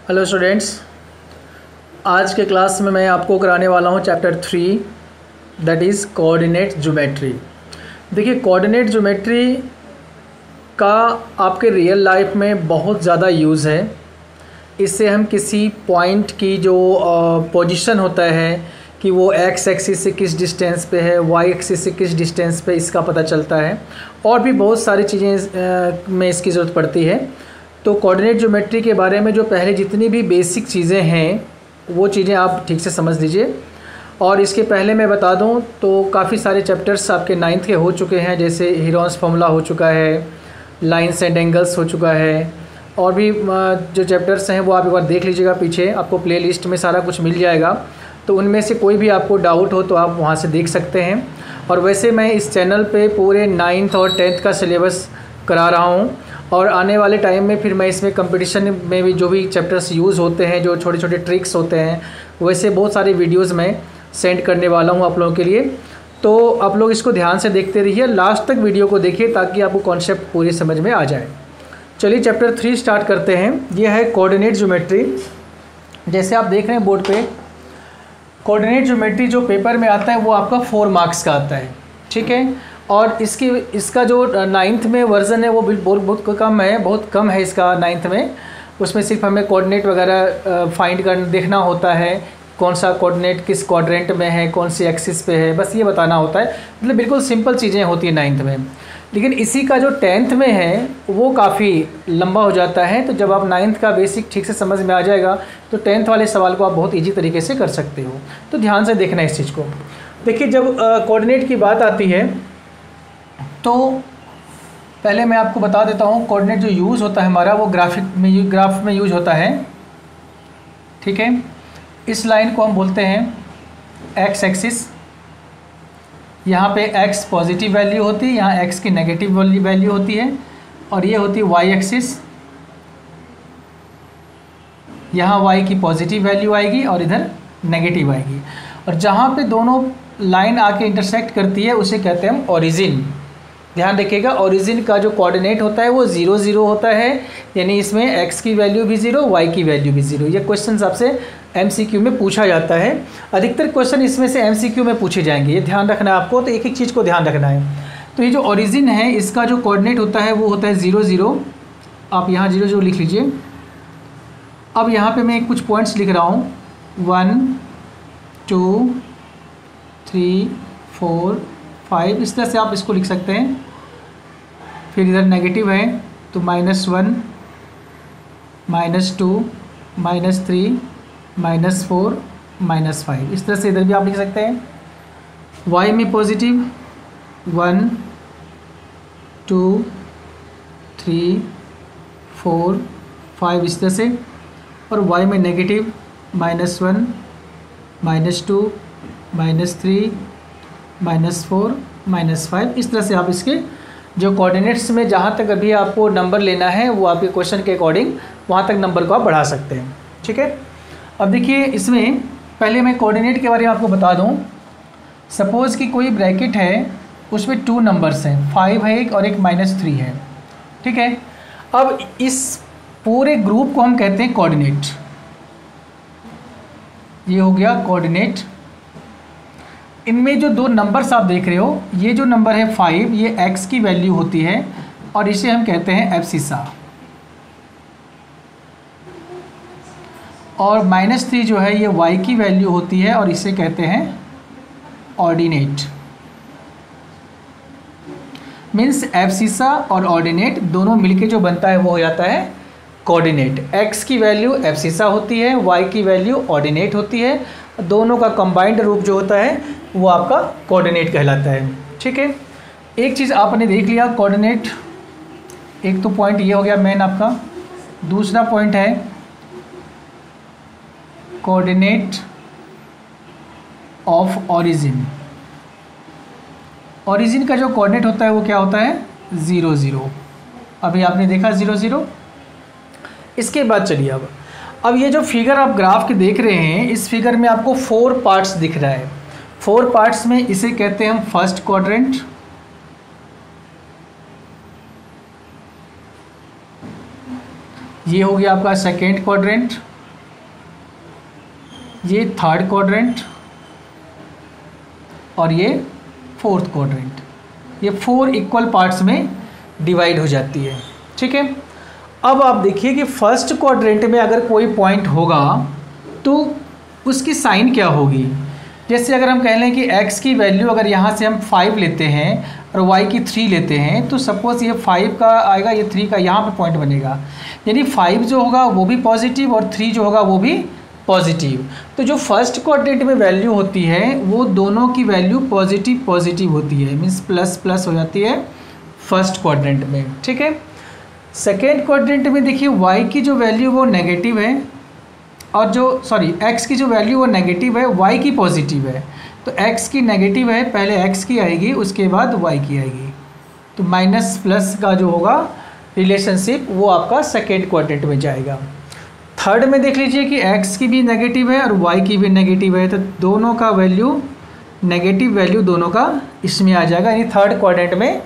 Hello students, आज के class में मैं आपको कराने वाला हूँ chapter 3 that is coordinate geometry. देखिए, कोऑर्डिनेट ज्योमेट्री का आपके रियल लाइफ में बहुत ज़्यादा यूज़ है। इससे हम किसी पॉइंट की जो पोजीशन होता है कि वो एक्स एक्सिस से किस डिस्टेंस पे है, वाई एक्सिस से किस डिस्टेंस पे, इसका पता चलता है। और भी बहुत सारी चीज़ें में इसकी ज़रूरत पड़ती है। तो कोऑर्डिनेट ज्योमेट्री के बारे में जो पहले जितनी भी बेसिक चीज़ें हैं वो चीज़ें आप ठीक से समझ लीजिए। और इसके पहले मैं बता दूं तो काफ़ी सारे चैप्टर्स आपके 9th के हो चुके हैं, जैसे हीरोन्स फार्मूला हो चुका है, लाइन्स एंड एंगल्स हो चुका है, और भी जो चैप्टर्स हैं वो आप एक बार देख लीजिएगा। पीछे आपको प्लेलिस्ट में सारा कुछ मिल जाएगा, तो उनमें से कोई भी आपको डाउट हो तो आप वहाँ से देख सकते हैं। और वैसे मैं इस चैनल पे पूरे 9th और 10th का सिलेबस करा रहा हूँ, और आने वाले टाइम में फिर मैं इसमें कंपटीशन में भी जो भी चैप्टर्स यूज़ होते हैं, जो छोटे छोटे ट्रिक्स होते हैं, वैसे बहुत सारे वीडियोस मैं सेंड करने वाला हूँ आप लोगों के लिए। तो आप लोग इसको ध्यान से देखते रहिए, लास्ट तक वीडियो को देखिए ताकि आपको कॉन्सेप्ट पूरी समझ में आ जाए। चलिए चैप्टर 3 स्टार्ट करते हैं। यह है कोऑर्डिनेट ज्योमेट्री। जैसे आप देख रहे हैं बोर्ड पे, कोऑर्डिनेट ज्योमेट्री जो पेपर में आता है वो आपका 4 मार्क्स का आता है, ठीक है। और इसका जो 9th में वर्ज़न है वो बहुत कम है इसका 9th में। उसमें सिर्फ हमें कोऑर्डिनेट वगैरह फाइंड कर देखना होता है, कौन सा कोऑर्डिनेट किस क्वाड्रेंट में है, कौन सी एक्सिस पे है, बस ये बताना होता है। मतलब बिल्कुल सिंपल चीज़ें होती हैं 9th में। लेकिन इसी का जो 10th में है वो काफ़ी लंबा हो जाता है। तो जब आप 9th का बेसिक ठीक से समझ में आ जाएगा तो 10th वाले सवाल को आप बहुत ईजी तरीके से कर सकते हो। तो ध्यान से देखना इस चीज़ को। देखिए, जब कोऑर्डिनेट की बात आती है तो पहले मैं आपको बता देता हूँ कोऑर्डिनेट जो यूज़ होता है हमारा वो ग्राफ में यूज होता है, ठीक है। इस लाइन को हम बोलते हैं एक्स एक्सिस। यहाँ पे एक्स पॉजिटिव वैल्यू होती है, यहाँ एक्स की नेगेटिव वैल्यू होती है, और ये होती है वाई एक्सिस। यहाँ वाई की पॉजिटिव वैल्यू आएगी और इधर नेगेटिव आएगी। और जहाँ पे दोनों लाइन आके इंटरसेक्ट करती है उसे कहते हैं हम ओरिजिन। ध्यान रखिएगा, ओरिजिन का जो कोऑर्डिनेट होता है वो 0 0 होता है, यानी इसमें x की वैल्यू भी 0, y की वैल्यू भी 0। ये क्वेश्चन आपसे MCQ में पूछा जाता है। अधिकतर क्वेश्चन इसमें से MCQ में पूछे जाएंगे, ये ध्यान रखना है आपको। तो एक एक चीज़ को ध्यान रखना है। तो ये जो ओरिजिन है इसका जो कोऑर्डिनेट होता है वो होता है 0 0। आप यहाँ 0 0 लिख लीजिए। अब यहाँ पर मैं कुछ पॉइंट्स लिख रहा हूँ, 1 2 3 4 5, इस तरह से आप इसको लिख सकते हैं। फिर इधर नेगेटिव है तो -1 -2 -3 -4 -5, इस तरह से इधर भी आप लिख सकते हैं। y में पॉजिटिव 1 2 3 4 5, इस तरह से। और y में नेगेटिव -1 -2 -3 -4 -5, इस तरह से आप इसके जो कोऑर्डिनेट्स में जहाँ तक अभी आपको नंबर लेना है वो आपके क्वेश्चन के अकॉर्डिंग वहाँ तक नंबर को आप बढ़ा सकते हैं, ठीक है। अब देखिए, इसमें पहले मैं कोऑर्डिनेट के बारे में आपको बता दूँ। सपोज़ कि कोई ब्रैकेट है, उसमें 2 नंबर्स हैं, 5 है एक और एक -3 है, ठीक है। अब इस पूरे ग्रुप को हम कहते हैं कोऑर्डिनेट। ये हो गया कोऑर्डिनेट। इनमें जो 2 नंबर्स आप देख रहे हो, ये जो नंबर है 5, ये x की वैल्यू होती है और इसे हम कहते हैं एब्सिसा। और -3 जो है ये y की वैल्यू होती है और इसे कहते हैं ऑर्डिनेट। मीन्स एब्सिसा और ऑर्डिनेट दोनों मिलके जो बनता है वो हो जाता है कोऑर्डिनेट। x की वैल्यू एब्सिसा होती है, y की वैल्यू ऑर्डिनेट होती है। दोनों का कंबाइंड रूप जो होता है वो आपका कोऑर्डिनेट कहलाता है, ठीक है। एक चीज़ आपने देख लिया कोऑर्डिनेट, एक तो पॉइंट ये हो गया मेन आपका। दूसरा पॉइंट है कोऑर्डिनेट ऑफ ओरिजिन। ओरिजिन का जो कोऑर्डिनेट होता है वो क्या होता है 0 0। अभी आपने देखा 0 0। इसके बाद चलिए अब ये जो फिगर आप ग्राफ के देख रहे हैं, इस फिगर में आपको 4 पार्ट्स दिख रहा है। 4 पार्ट्स में इसे कहते हैं हम फर्स्ट क्वाड्रेंट, ये हो गया आपका सेकेंड क्वाड्रेंट, ये थर्ड क्वाड्रेंट और ये फोर्थ क्वाड्रेंट, ये 4 इक्वल पार्ट्स में डिवाइड हो जाती है। ठीक है, अब आप देखिए कि फर्स्ट क्वाड्रेंट में अगर कोई पॉइंट होगा तो उसकी साइन क्या होगी। जैसे अगर हम कह लें कि x की वैल्यू अगर यहाँ से हम 5 लेते हैं और y की 3 लेते हैं, तो सपोज़ ये 5 का आएगा, ये 3 का, यहाँ पे पॉइंट बनेगा, यानी 5 जो होगा वो भी पॉजिटिव और 3 जो होगा वो भी पॉजिटिव। तो जो फर्स्ट क्वाड्रेंट में वैल्यू होती है वो दोनों की वैल्यू पॉजिटिव पॉजिटिव होती है, मीन्स प्लस प्लस हो जाती है फर्स्ट क्वाड्रेंट में। ठीक है, सेकेंड क्वाड्रेंट में देखिए y की जो वैल्यू वो नेगेटिव है और जो x की जो वैल्यू वो नेगेटिव है, y की पॉजिटिव है। तो x की नेगेटिव है, पहले x की आएगी उसके बाद y की आएगी, तो माइनस प्लस का जो होगा रिलेशनशिप वो आपका सेकेंड क्वाड्रेंट में जाएगा। थर्ड में देख लीजिए कि x की भी नेगेटिव है और y की भी नेगेटिव है, तो दोनों का वैल्यू नेगेटिव वैल्यू दोनों का इसमें आ जाएगा, यानी थर्ड क्वाड्रेंट में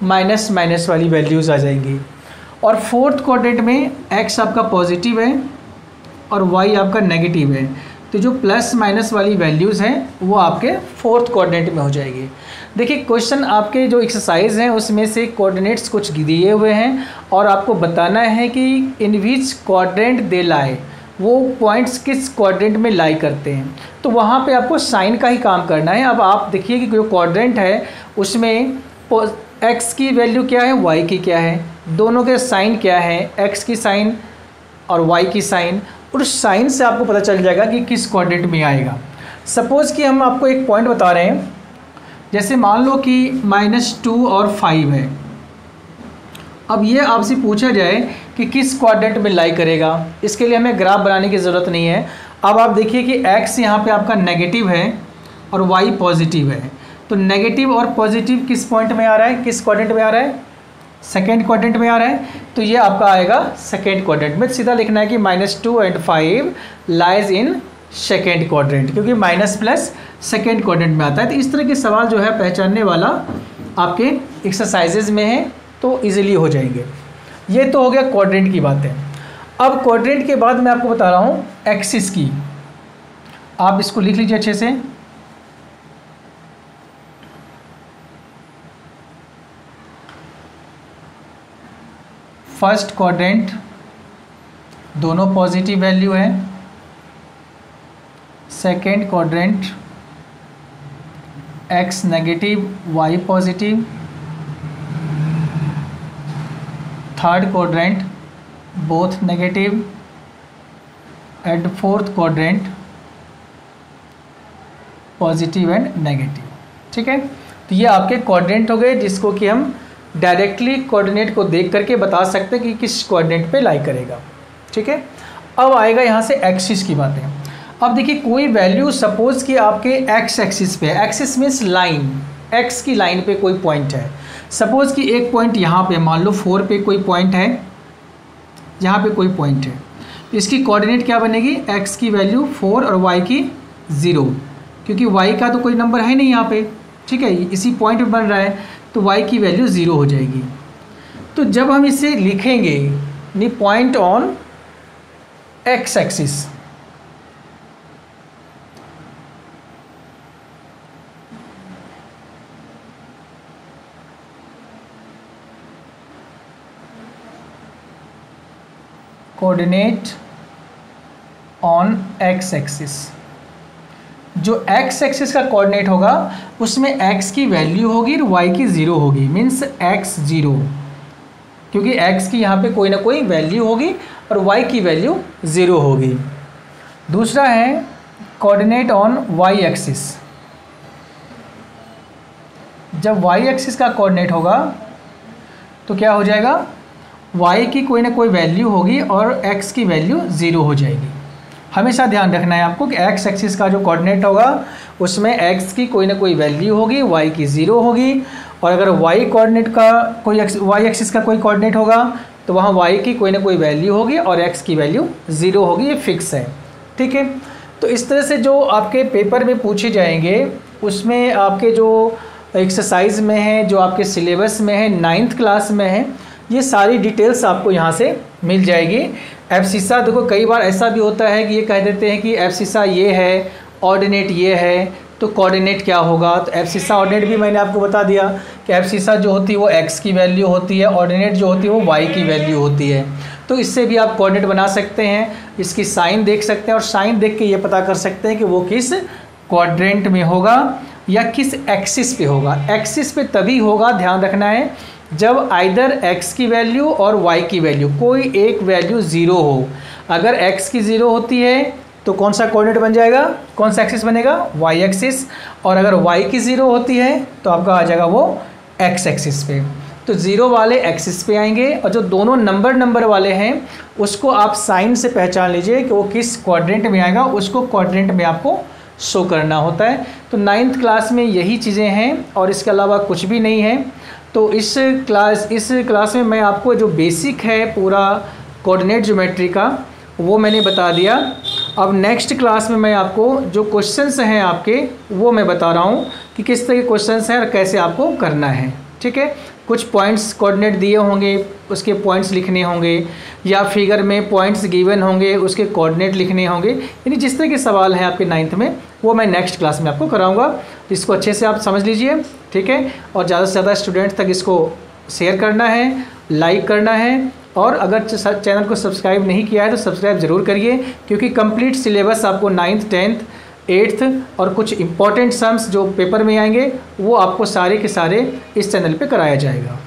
माइनस माइनस वाली वैल्यूज़ आ जाएंगी। और फोर्थ क्वाड्रेंट में x आपका पॉजिटिव है और y आपका नेगेटिव है, तो जो प्लस माइनस वाली वैल्यूज़ हैं वो आपके फोर्थ क्वाड्रेंट में हो जाएगी। देखिए क्वेश्चन आपके जो एक्सरसाइज हैं उसमें से कोऑर्डिनेट्स कुछ दिए हुए हैं और आपको बताना है कि इन विच क्वाड्रेंट दे लाई, वो पॉइंट्स किस क्वाड्रेंट में लाई करते हैं, तो वहाँ पे आपको साइन का ही काम करना है। अब आप देखिए कि जो क्वाड्रेंट है उसमें x की वैल्यू क्या है, y की क्या है, दोनों के साइन क्या है, x की साइन और y की साइन, और उस साइन से आपको पता चल जाएगा कि किस क्वाड्रेंट में आएगा। सपोज़ कि हम आपको एक पॉइंट बता रहे हैं, जैसे मान लो कि -2 और 5 है। अब ये आपसे पूछा जाए कि किस क्वाड्रेंट में लाई करेगा, इसके लिए हमें ग्राफ बनाने की ज़रूरत नहीं है। अब आप देखिए कि x यहाँ पे आपका नेगेटिव है और y पॉजिटिव है, तो नेगेटिव और पॉजिटिव किस पॉइंट में आ रहा है, किस क्वाड्रेंट में आ रहा है, सेकेंड क्वाड्रेंट में आ रहा है, तो ये आपका आएगा सेकेंड क्वाड्रेंट में। सीधा लिखना है कि -2 and 5 lies in second quadrant, क्योंकि माइनस प्लस सेकेंड क्वाड्रेंट में आता है। तो इस तरह के सवाल जो है पहचानने वाला आपके एक्सरसाइजेज में है, तो इजीली हो जाएंगे। ये तो हो गया क्वाड्रेंट की बातें। अब क्वाड्रेंट के बाद मैं आपको बता रहा हूँ एक्सिस की, आप इसको लिख लीजिए अच्छे से। फर्स्ट क्वाड्रेंट दोनों पॉजिटिव वैल्यू है, second quadrant x negative y positive, third quadrant both negative, and fourth quadrant positive and negative. ठीक है, तो ये आपके क्वाड्रेंट हो गए जिसको कि हम डायरेक्टली कोऑर्डिनेट को देख करके बता सकते हैं कि किस क्वाड्रेंट पे लाई करेगा। ठीक है, अब आएगा यहाँ से एक्सिस की बातें। अब देखिए कोई वैल्यू सपोज़ कि आपके एक्स एक्सिस पे, एक्सिस मीन्स लाइन, एक्स की लाइन पे कोई पॉइंट है। सपोज़ कि एक पॉइंट यहाँ पे, मान लो 4 पे कोई पॉइंट है, यहाँ पे कोई पॉइंट है, तो इसकी कोऑर्डिनेट क्या बनेगी, एक्स की वैल्यू 4 और वाई की 0, क्योंकि वाई का तो कोई नंबर है नहीं यहाँ पे। ठीक है, इसी पॉइंट पे बन रहा है, तो y की वैल्यू 0 हो जाएगी। तो जब हम इसे लिखेंगे नी point on x axis, coordinate on x axis, जो x एक्सिस का कोऑर्डिनेट होगा उसमें x की वैल्यू होगी और y की 0 होगी, मीन्स x 0, क्योंकि x की यहाँ पे कोई ना कोई वैल्यू होगी और y की वैल्यू 0 होगी। दूसरा है कोऑर्डिनेट ऑन y एक्सिस, जब y एक्सिस का कोऑर्डिनेट होगा तो क्या हो जाएगा, y की कोई ना कोई वैल्यू होगी और x की वैल्यू 0 हो जाएगी। हमेशा ध्यान रखना है आपको कि x एक्सिस का जो कोऑर्डिनेट होगा उसमें x की कोई ना कोई वैल्यू होगी, y की 0 होगी, और अगर y कोऑर्डिनेट का कोई y एक्सिस का कोई कोऑर्डिनेट होगा तो वहाँ y की कोई ना कोई वैल्यू होगी और x की वैल्यू 0 होगी, ये फिक्स है। ठीक है, तो इस तरह से जो आपके पेपर में पूछे जाएंगे उसमें आपके जो एक्सरसाइज में है, जो आपके सिलेबस में है, 9th क्लास में है, ये सारी डिटेल्स आपको यहाँ से मिल जाएगी। एब्सिसा देखो कई बार ऐसा भी होता है कि ये कह देते हैं कि एब्सिसा ये है, ऑर्डिनेट ये है, तो कोऑर्डिनेट क्या होगा। तो एब्सिसा ऑर्डिनेट भी मैंने आपको बता दिया कि एब्सिसा जो होती है वो x की वैल्यू होती है, ऑर्डिनेट जो होती है वो y की वैल्यू होती है। तो इससे भी आप कोऑर्डिनेट बना सकते हैं, इसकी साइन देख सकते हैं और साइन देख के ये पता कर सकते हैं कि वो किस क्वाड्रेंट में होगा या किस एक्सिस पे होगा। एक्सिस पे तभी होगा, ध्यान रखना है, जब आइदर x की वैल्यू और y की वैल्यू कोई एक वैल्यू ज़ीरो हो। अगर x की ज़ीरो होती है तो कौन सा कोऑर्डिनेट बन जाएगा, कौन सा एक्सिस बनेगा, y एक्सिस। और अगर y की ज़ीरो होती है तो आपका आ जाएगा वो x एक्सिस पे। तो ज़ीरो वाले एक्सिस पे आएंगे और जो दोनों नंबर वाले हैं उसको आप साइन से पहचान लीजिए कि वो किस क्वाड्रेंट में आएगा, उसको क्वाड्रेंट में आपको शो करना होता है। तो 9th क्लास में यही चीज़ें हैं और इसके अलावा कुछ भी नहीं है। तो इस क्लास में मैं आपको जो बेसिक है पूरा कोऑर्डिनेट ज्योमेट्री का वो मैंने बता दिया। अब नेक्स्ट क्लास में मैं आपको जो क्वेश्चंस हैं आपके वो मैं बता रहा हूँ कि किस तरह के क्वेश्चंस हैं और कैसे आपको करना है। ठीक है, कुछ पॉइंट्स कोऑर्डिनेट दिए होंगे, उसके पॉइंट्स लिखने होंगे, या फिगर में पॉइंट्स गिवन होंगे, उसके कोऑर्डिनेट लिखने होंगे। यानी जिस तरह के सवाल हैं आपके 9th में वो मैं नेक्स्ट क्लास में आपको कराऊंगा। इसको अच्छे से आप समझ लीजिए, ठीक है। और ज़्यादा से ज़्यादा स्टूडेंट्स तक इसको शेयर करना है, लाइक करना है, और अगर चैनल को सब्सक्राइब नहीं किया है तो सब्सक्राइब ज़रूर करिए, क्योंकि कंप्लीट सिलेबस आपको 9th 10th 8th और कुछ इंपॉर्टेंट सम्स जो पेपर में आएंगे वो आपको सारे के सारे इस चैनल पे कराया जाएगा।